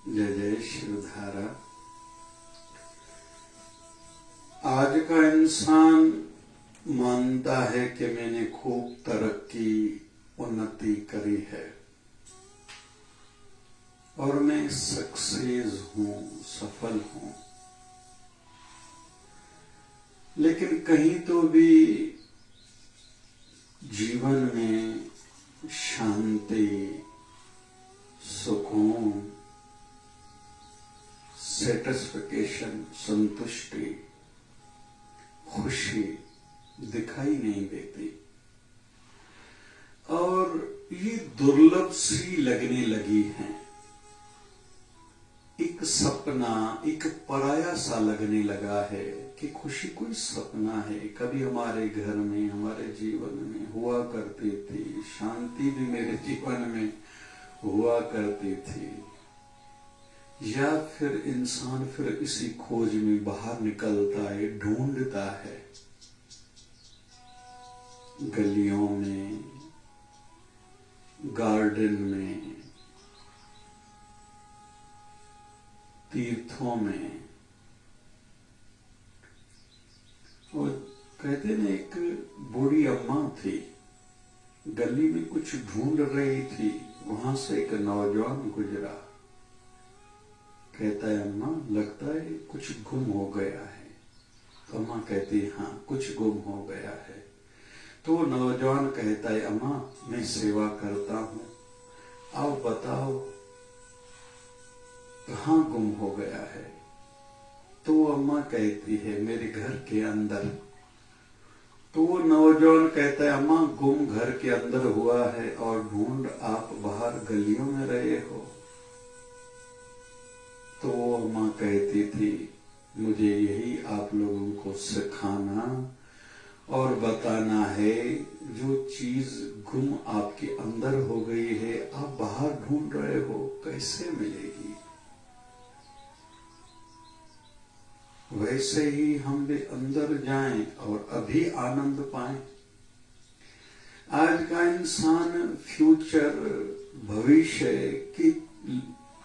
जय जय शिवधारा। आज का इंसान मानता है कि मैंने खूब तरक्की उन्नति करी है और मैं सक्सेस हूं, सफल हूं, लेकिन कहीं तो भी जीवन में शांति, सुकून, सेटिस्फिकेशन, संतुष्टि, खुशी दिखाई नहीं देती और ये दुर्लभ सी लगने लगी है। एक सपना, एक पराया सा लगने लगा है कि खुशी कोई सपना है। कभी हमारे घर में, हमारे जीवन में हुआ करती थी, शांति भी मेरे जीवन में हुआ करती थी। या फिर इंसान फिर इसी खोज में बाहर निकलता है, ढूंढता है गलियों में, गार्डन में, तीर्थों में। और कहते ना, एक बूढ़ी अम्मा थी, गली में कुछ ढूंढ रही थी, वहां से एक नौजवान गुजरा। कहता है, अम्मा लगता है कुछ गुम हो गया है। तो अम्मा कहती है, हाँ कुछ गुम हो गया है। तो नौजवान कहता है, अम्मा मैं सेवा करता हूं, आप बताओ कहाँ गुम हो गया है। तो अम्मा कहती है, मेरे घर के अंदर। तो वो नौजवान कहता है, अम्मा गुम घर के अंदर हुआ है और ढूंढ आप बाहर गलियों में रहे हो। तो अम्मा कहती थी, मुझे यही आप लोगों को सिखाना और बताना है, जो चीज गुम आपके अंदर हो गई है, आप बाहर ढूंढ रहे हो, कैसे मिलेगी। वैसे ही हम भी अंदर जाएं और अभी आनंद पाएं। आज का इंसान फ्यूचर, भविष्य की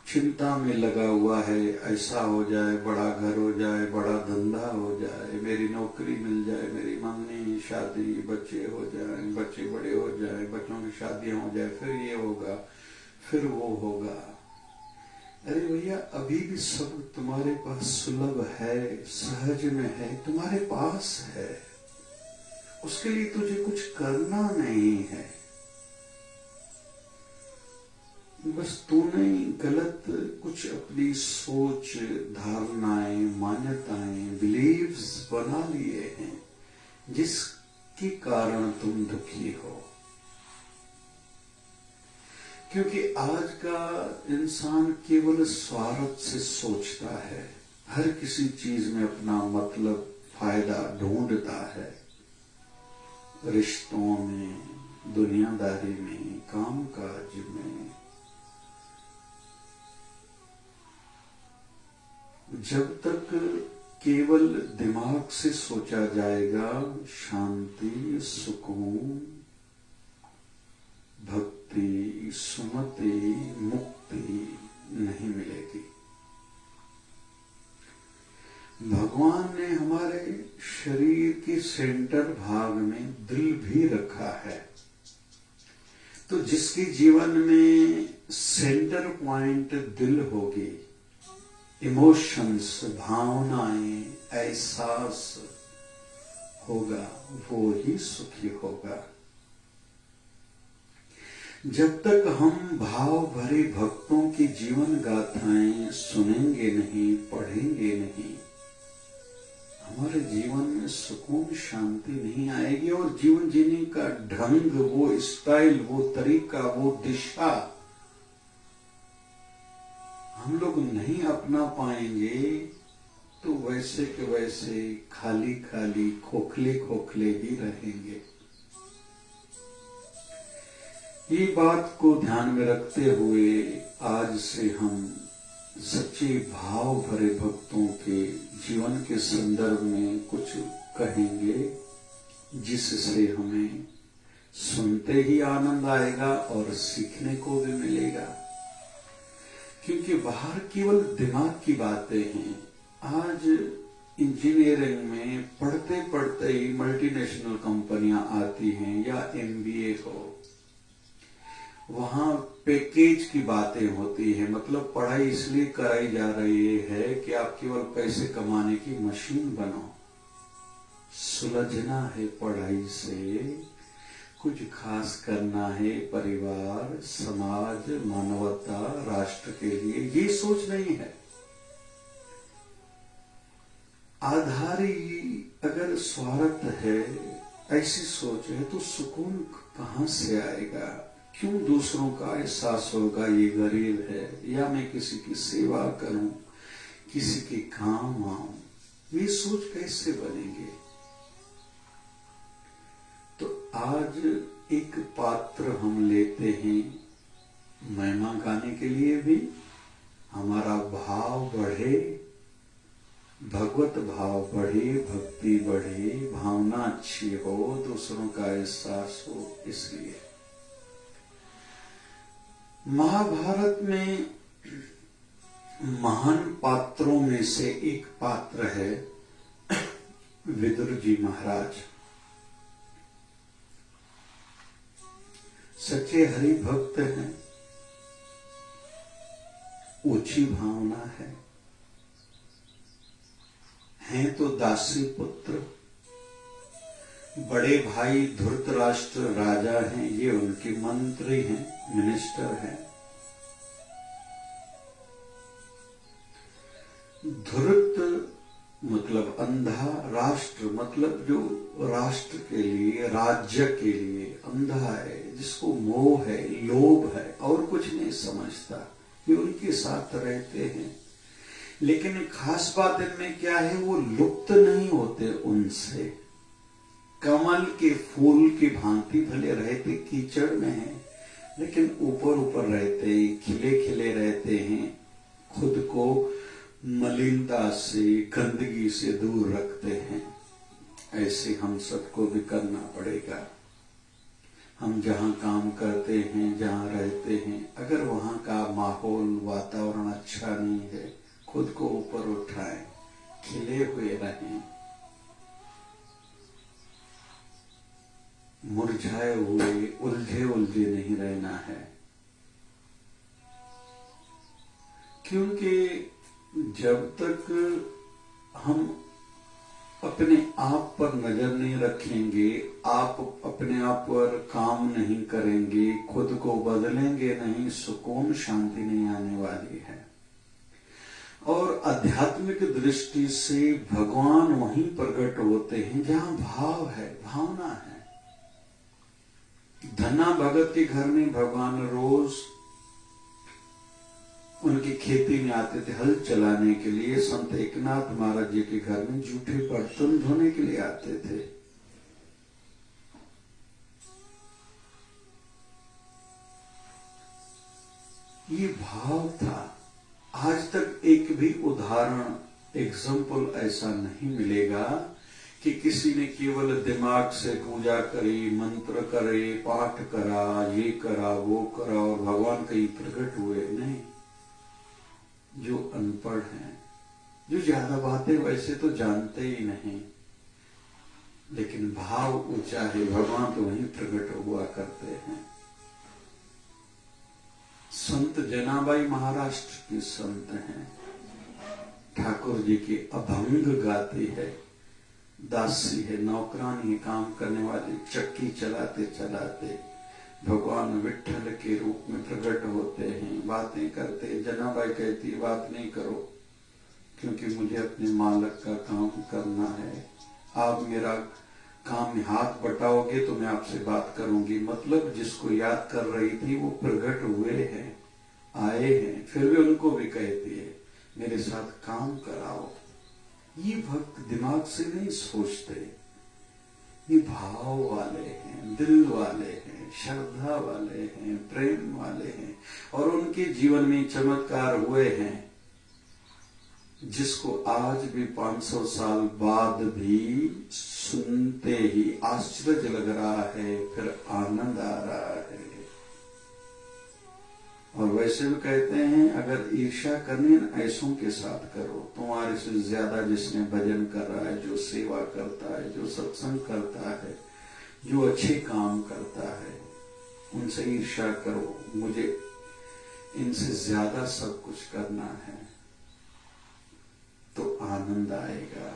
चिंता में लगा हुआ है। ऐसा हो जाए, बड़ा घर हो जाए, बड़ा धंधा हो जाए, मेरी नौकरी मिल जाए, मेरी मंगनी शादी, बच्चे हो जाए, बच्चे बड़े हो जाए, बच्चों की शादियां हो जाए, फिर ये होगा, फिर वो होगा। अरे भैया, अभी भी सब तुम्हारे पास सुलभ है, सहज में है, तुम्हारे पास है। उसके लिए तुझे कुछ करना नहीं है। बस तूने गलत कुछ अपनी सोच, धारणाएं, मान्यताएं, बिलीव्स बना लिए हैं, जिसके कारण तुम दुखी हो। क्योंकि आज का इंसान केवल स्वार्थ से सोचता है, हर किसी चीज में अपना मतलब, फायदा ढूंढता है। रिश्तों में, दुनियादारी में, कामकाज में। जब तक केवल दिमाग से सोचा जाएगा, शांति, सुकून, भक्ति, सुमति, मुक्ति नहीं मिलेगी। भगवान ने हमारे शरीर के सेंटर भाग में दिल भी रखा है। तो जिसके जीवन में सेंटर पॉइंट दिल होगी, इमोशंस, भावनाएं, एहसास होगा, वो ही सुखी होगा। जब तक हम भाव भरे भक्तों की जीवन गाथाएं सुनेंगे नहीं, पढ़ेंगे नहीं, हमारे जीवन में सुकून, शांति नहीं आएगी। और जीवन जीने का ढंग, वो स्टाइल, वो तरीका, वो दिशा हम लोग नहीं अपना पाएंगे, तो वैसे के वैसे खाली खाली, खोखले खोखले ही रहेंगे। ये बात को ध्यान में रखते हुए आज से हम सच्चे भाव भरे भक्तों के जीवन के संदर्भ में कुछ कहेंगे, जिससे हमें सुनते ही आनंद आएगा और सीखने को भी मिलेगा। क्योंकि बाहर केवल दिमाग की बातें हैं। आज इंजीनियरिंग में पढ़ते पढ़ते ही मल्टीनेशनल कंपनियां आती हैं या एमबीए हो, वहां पैकेज की बातें होती है। मतलब पढ़ाई इसलिए कराई जा रही है कि आप केवल पैसे कमाने की मशीन बनो। सुलझना है पढ़ाई से, कुछ खास करना है परिवार, समाज, मानवता, राष्ट्र के लिए, ये सोच नहीं है। आधारी अगर स्वार्थ है, ऐसी सोच है, तो सुकून कहां से आएगा? क्यों दूसरों का एहसास होगा ये गरीब है, या मैं किसी की सेवा करूं, किसी के काम आऊं? ये सोच कैसे बनेंगे? तो आज एक पात्र हम लेते हैं महिमा गाने के लिए भी, हमारा भाव बढ़े, भगवत भाव बढ़े, भक्ति बढ़े, भावना अच्छी हो, दूसरों का एहसास हो। इसलिए महाभारत में महान पात्रों में से एक पात्र है विदुर जी महाराज। सच्चे हरि भक्त हैं, ऊंची भावना हैं तो दासी पुत्र। बड़े भाई धृतराष्ट्र राजा हैं, ये उनके मंत्री हैं, मिनिस्टर हैं। धृत मतलब अंधा, राष्ट्र मतलब जो राष्ट्र के लिए, राज्य के लिए अंधा है, जिसको मोह है, लोभ है और कुछ नहीं समझता, ये उनके साथ रहते हैं। लेकिन खास बात इनमें क्या है, वो लुप्त नहीं होते उनसे। कमल के फूल की भांति भले रहते कीचड़ में हैं, लेकिन ऊपर ऊपर रहते हैं, खिले खिले रहते हैं, खुद को मलिनता से, गंदगी से दूर रखते हैं। ऐसे हम सबको भी करना पड़ेगा। हम जहाँ काम करते हैं, जहाँ रहते हैं, अगर वहाँ का माहौल, वातावरण अच्छा नहीं है, खुद को ऊपर उठाएं, खिले हुए रहें। मुरझाए हुए, उलझे उलझे नहीं रहना है। क्योंकि जब तक हम अपने आप पर नजर नहीं रखेंगे, आप अपने आप पर काम नहीं करेंगे, खुद को बदलेंगे नहीं, सुकून शांति नहीं आने वाली है। और आध्यात्मिक दृष्टि से भगवान वहीं प्रकट होते हैं जहां भाव है, भावना है। धना भगत के घर में भगवान रोज उनकी खेती में आते थे हल चलाने के लिए। संत एकनाथ महाराज जी के घर में जूठे बर्तन धोने के लिए आते थे। ये भाव था। आज तक एक भी उदाहरण, एग्जाम्पल ऐसा नहीं मिलेगा कि किसी ने केवल दिमाग से पूजा करी, मंत्र करे, पाठ करा, ये करा, वो करा और भगवान कहीं प्रकट हुए। नहीं, जो अनपढ़ हैं, जो ज्यादा बातें वैसे तो जानते ही नहीं, लेकिन भाव ऊंचा है, भगवान तो वहीं प्रकट हुआ करते हैं। संत जनाबाई महाराष्ट्र की संत हैं, ठाकुर जी की अभंग गाती है, दासी है, नौकरानी है, काम करने वाली, चक्की चलाते चलाते भगवान विट्ठल के रूप में प्रकट होते हैं, बातें करते। जनाबाई कहती बात नहीं करो, क्योंकि मुझे अपने मालिक का काम करना है। आप मेरा काम में हाथ बटाओगे तो मैं आपसे बात करूंगी। मतलब जिसको याद कर रही थी वो प्रकट हुए हैं, आए हैं। फिर भी उनको भी कहती है मेरे साथ काम कराओ। ये भक्त दिमाग से नहीं सोचते, ये भाव वाले हैं, दिल वाले हैं, श्रद्धा वाले हैं, प्रेम वाले हैं। और उनके जीवन में चमत्कार हुए हैं जिसको आज भी 500 साल बाद भी सुनते ही आश्चर्य लग रहा है, फिर आनंद आ रहा है। और वैसे भी कहते हैं अगर ईर्ष्या करनी है ऐसों के साथ करो, तुम्हारे से ज्यादा जिसने भजन कर रहा है, जो सेवा करता है, जो सत्संग करता है, जो अच्छे काम करता है, उनसे ईर्ष्या करो। मुझे इनसे ज्यादा सब कुछ करना है, तो आनंद आएगा,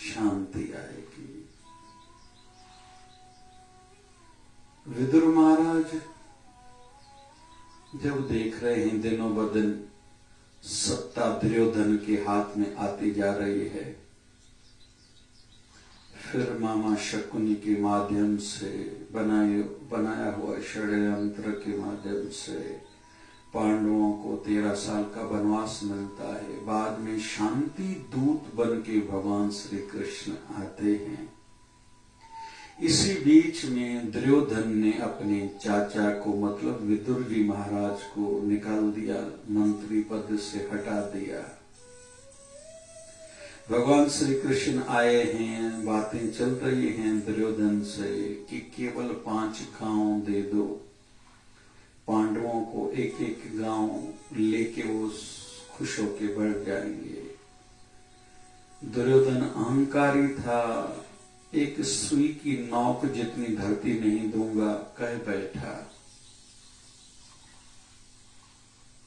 शांति आएगी। विदुर महाराज जब देख रहे हैं दिनों ब दिन सत्ता दुर्योधन के हाथ में आती जा रही है, फिर मामा शकुनी के माध्यम से बनाया हुआ षड्यंत्र के माध्यम से पांडवों को 13 साल का वनवास मिलता है। बाद में शांति दूत बन के भगवान श्री कृष्ण आते हैं। इसी बीच में दुर्योधन ने अपने चाचा को मतलब विदुर जी महाराज को निकाल दिया, मंत्री पद से हटा दिया। भगवान श्री कृष्ण आए हैं, बातें चल रही हैं दुर्योधन से कि केवल 5 गांव दे दो, पांडवों को एक एक गांव लेके वो खुश होके बढ़ जाएंगे। दुर्योधन अहंकारी था, एक सुई की नोक जितनी धरती नहीं दूंगा कह बैठा,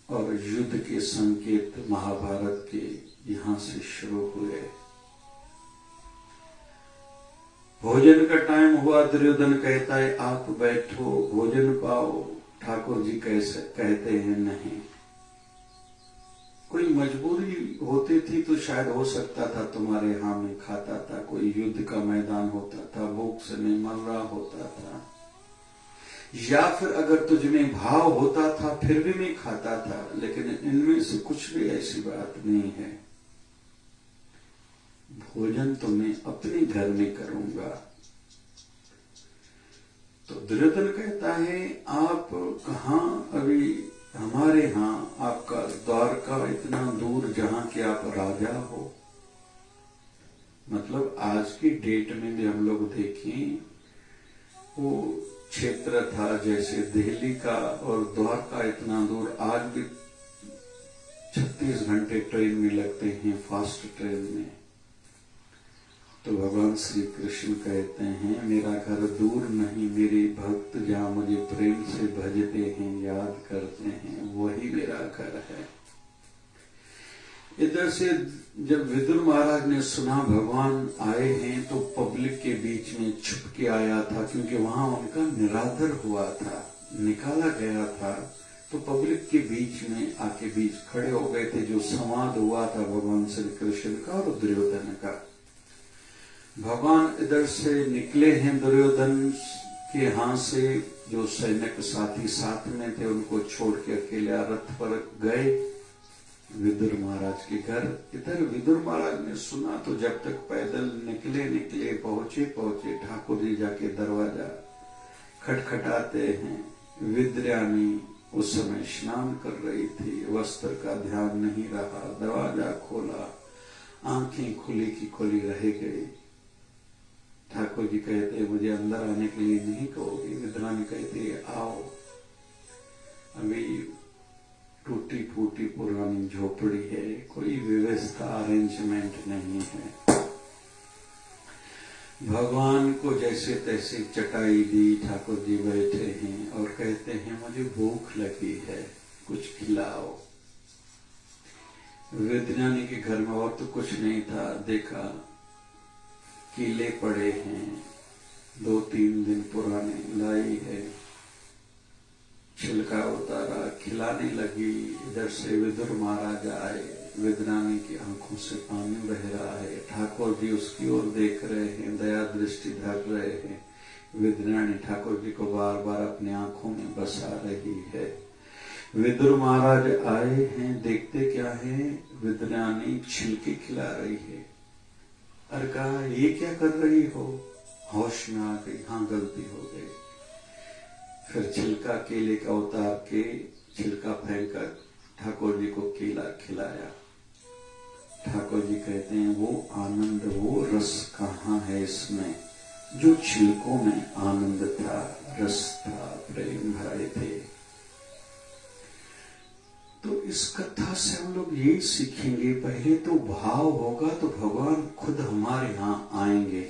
और युद्ध के संकेत महाभारत के यहां से शुरू हुए। भोजन का टाइम हुआ, दुर्योधन कहता है आप बैठो भोजन पाओ। ठाकुर जी कैसे कहते हैं नहीं, कोई मजबूरी होती थी तो शायद हो सकता था तुम्हारे यहां में खाता था, कोई युद्ध का मैदान होता था, भूख से नहीं मर रहा होता था, या फिर अगर तुझ में भाव होता था फिर भी मैं खाता था, लेकिन इनमें से कुछ भी ऐसी बात नहीं है। भोजन तो मैं अपने घर में करूंगा। तो दुर्योधन कहता है आप कहां, अभी हमारे यहां आपका द्वारका इतना दूर जहां के आप राजा हो। मतलब आज की डेट में भी हम लोग देखें, वो क्षेत्र था जैसे दिल्ली का और द्वारका इतना दूर, आज भी 36 घंटे ट्रेन में लगते हैं, फास्ट ट्रेन में। तो भगवान श्री कृष्ण कहते हैं मेरा घर दूर नहीं, मेरे भक्त जहां मुझे प्रेम से भजते हैं, याद करते हैं, वही मेरा घर है। इधर से जब विदुर महाराज ने सुना भगवान आए हैं तो पब्लिक के बीच में छुप के आया था, क्योंकि वहां उनका निरादर हुआ था, निकाला गया था। तो पब्लिक के बीच में आके बीच खड़े हो गए थे। जो संवाद हुआ था भगवान श्री कृष्ण का और दुर्योधन का। भगवान इधर से निकले हैं, दुर्योधन के यहां से जो सैनिक साथी साथ में थे उनको छोड़ के अकेले रथ पर गए विदुर महाराज के घर। इधर विदुर महाराज ने सुना तो जब तक पैदल निकले पहुंचे ठाकुर जी जाके दरवाजा खटखटाते हैं। विद्यानी उस समय स्नान कर रही थी, वस्त्र का ध्यान नहीं रहा, दरवाजा खोला, आंखें खुली की खुली रह गई। ठाकुर जी कहते मुझे अंदर आने के लिए नहीं कहोगे। विद्यानी कहती आओ। अभी टूटी फूटी पुरानी झोपड़ी है, कोई व्यवस्था अरेंजमेंट नहीं है। भगवान को जैसे तैसे चटाई दी, ठाकुर जी बैठे हैं और कहते हैं मुझे भूख लगी है, कुछ खिलाओ। विद्यानी के घर में और तो कुछ नहीं था, देखा कीले पड़े हैं, 2-3 दिन पुराने, लाई है, छिलका उतारा, खिलाने लगी। इधर से विदुर महाराज आए, विद्यानी की आंखों से पानी बह रहा है। ठाकुर जी उसकी ओर देख रहे हैं, दया दृष्टि धर रहे हैं। विद्यानी ठाकुर जी को बार बार अपनी आंखों में बसा रही है। विदुर महाराज आए हैं, देखते क्या है, विद्यानी छिलके खिला रही है। अरे कहा ये क्या कर रही हो? होश में आ गई, हाँ गलती हो गई। फिर छिलका केले का उतार के छिलका फेंक कर ठाकुर जी को केला खिलाया। ठाकुर जी कहते हैं वो आनंद, वो रस कहाँ है इसमें जो छिलकों में आनंद था, रस था, प्रेम भरे थे। तो इस कथा से हम लोग यही सीखेंगे, पहले तो भाव होगा तो भगवान खुद हमारे यहाँ आएंगे।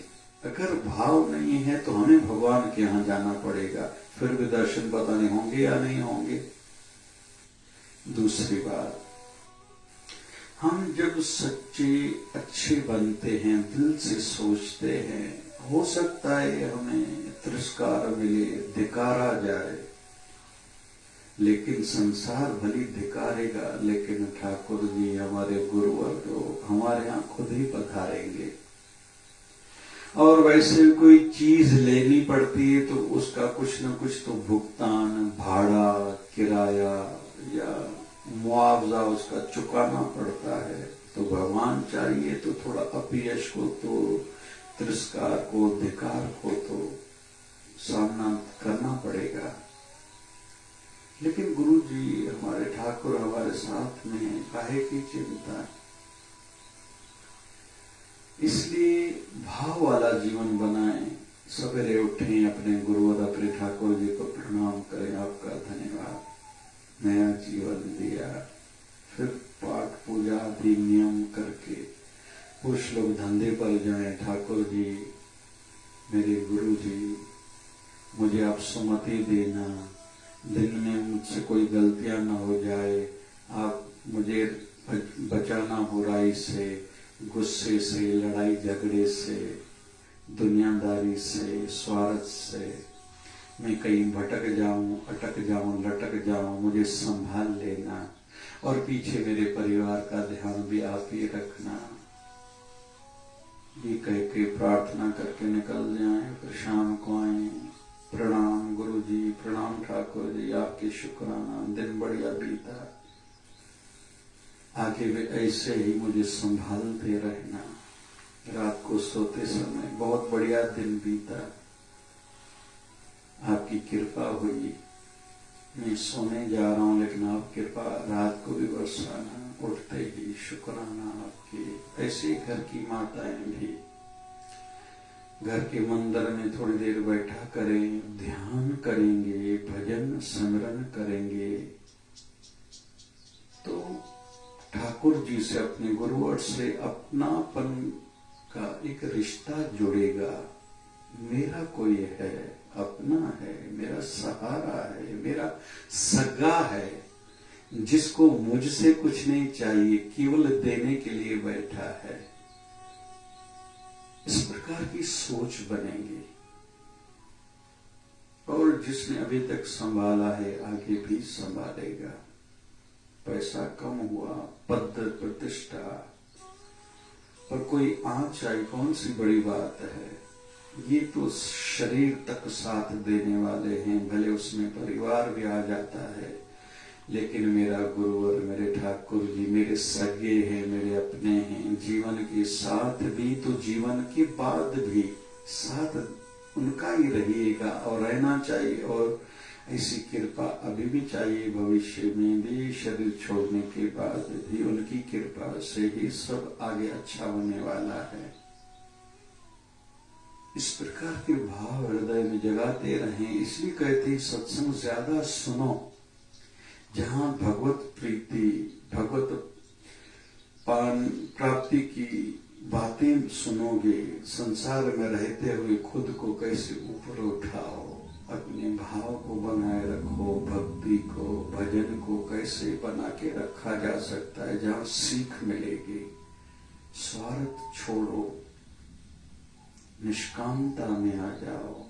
अगर भाव नहीं है तो हमें भगवान के यहाँ जाना पड़ेगा, फिर भी दर्शन पता नहीं होंगे या नहीं होंगे। दूसरी बात, हम जब सच्चे अच्छे बनते हैं, दिल से सोचते हैं, हो सकता है हमें तिरस्कार मिले, धिकारा जाए, लेकिन संसार भली धिकारेगा, लेकिन ठाकुर जी हमारे गुरुवर जो हमारे यहाँ खुद ही पधारेंगे। और वैसे कोई चीज लेनी पड़ती है तो उसका कुछ न कुछ तो भुगतान, भाड़ा, किराया या मुआवजा उसका चुकाना पड़ता है। तो भगवान चाहिए तो थोड़ा अपयश को, तो तिरस्कार को, धिकार को तो सामना करना पड़ेगा। लेकिन गुरु जी हमारे ठाकुर हमारे साथ में, काहे की चिंता। इसलिए भाव वाला जीवन बनाएं। सवेरे उठें, अपने गुरु और अपने ठाकुर जी को प्रणाम करें, आपका धन्यवाद, नया जीवन दिया। फिर पाठ पूजा आदि नियम करके पुरुष लोग धंधे पर जाएं। ठाकुर जी, मेरे गुरु जी, मुझे आप सुमति देना, दिन में मुझसे कोई गलतियां ना हो जाए, आप मुझे बचाना बुराई से, गुस्से से, लड़ाई झगड़े से, दुनियादारी से, स्वार्थ से। मैं कहीं भटक जाऊं, अटक जाऊं, लटक जाऊं, मुझे संभाल लेना, और पीछे मेरे परिवार का ध्यान भी आप ही रखना। ये कह के प्रार्थना करके निकल जाएं, फिर शाम को आए, प्रणाम गुरु जी, प्रणाम ठाकुर जी, आपके शुक्राना, दिन बढ़िया बीता, आगे भी ऐसे ही मुझे संभालते रहना। रात को सोते समय बहुत बढ़िया दिन बीता, आपकी कृपा हुई। मैं सोने जा रहा हूं, लेकिन आप कृपा रात को भी बरसाना, उठते ही शुक्राना आपके। ऐसे घर की माताएं भी घर के मंदिर में थोड़ी देर बैठा करें, ध्यान करेंगे, भजन सिमरन करेंगे, तो ठाकुर जी से, अपने गुरुवर से अपनापन का एक रिश्ता जुड़ेगा। मेरा कोई है, अपना है, मेरा सहारा है, मेरा सगा है, जिसको मुझसे कुछ नहीं चाहिए, केवल देने के लिए बैठा है। इस प्रकार की सोच बनेगी। और जिसने अभी तक संभाला है, आगे भी संभालेगा। पैसा कम हुआ, पद प्रतिष्ठा पर कोई आँच आई, कौन सी बड़ी बात है। ये तो शरीर तक साथ देने वाले हैं, भले उसमें परिवार भी आ जाता है, लेकिन मेरा गुरुवर, मेरे ठाकुर जी मेरे सगे हैं, मेरे अपने हैं। जीवन के साथ भी तो जीवन के बाद भी साथ उनका ही रहिएगा और रहना चाहिए। और ऐसी कृपा अभी भी चाहिए, भविष्य में भी, शरीर छोड़ने के बाद भी उनकी कृपा से ही सब आगे अच्छा होने वाला है। इस प्रकार के भाव हृदय में जगाते रहें। इसलिए कहते हैं सत्संग ज्यादा सुनो, जहां भगवत प्रीति, भगवत प्राप्ति की बातें सुनोगे। संसार में रहते हुए खुद को कैसे ऊपर उठाओ, अपने भाव को बनाए रखो, भक्ति को, भजन को कैसे बना के रखा जा सकता है, जहां सीख मिलेगी। स्वार्थ छोड़ो, निष्कामता में आ जाओ।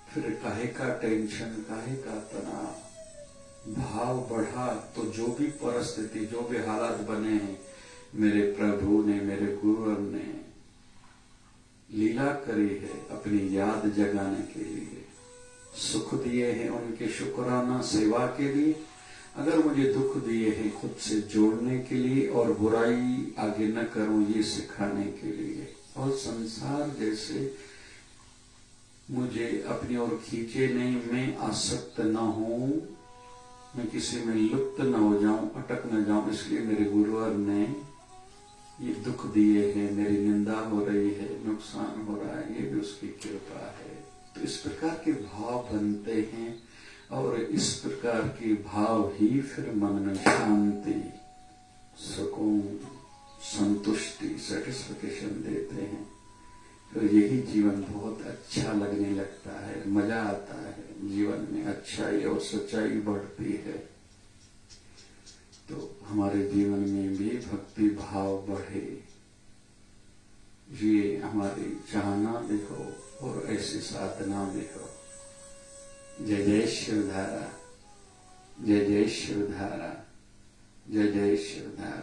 फिर काहे का टेंशन, काहे का तनाव। भाव बढ़ा तो जो भी परिस्थिति, जो भी हालात बने हैं, मेरे प्रभु ने, मेरे गुरुवर ने लीला करी है अपनी याद जगाने के लिए। सुख दिए हैं उनके शुक्राना सेवा के लिए, अगर मुझे दुख दिए हैं खुद से जोड़ने के लिए, और बुराई आगे न करूं ये सिखाने के लिए। और संसार जैसे मुझे अपनी ओर खींचे नहीं, मैं आसक्त न हूं, मैं किसी में लुप्त न हो जाऊं, अटक न जाऊं, इसलिए मेरे गुरुवर ने ये दुख दिए हैं, मेरी निंदा हो रही है, नुकसान हो रहा है, ये भी उसकी कृपा है। तो इस प्रकार के भाव बनते हैं और इस प्रकार के भाव ही फिर मन में शांति, सुकून, संतुष्टि, सेटिस्फिकेशन देते हैं। तो यही जीवन बहुत अच्छा लगने लगता है, मजा आता है, जीवन में अच्छाई और सच्चाई बढ़ती है। तो हमारे जीवन में भी भक्ति भाव बढ़े, ये हमारी चाहना भी हो और ऐसी साधना भी हो। जय जय शिवधारा, जय जय शिवधारा, जय जय शिवधारा।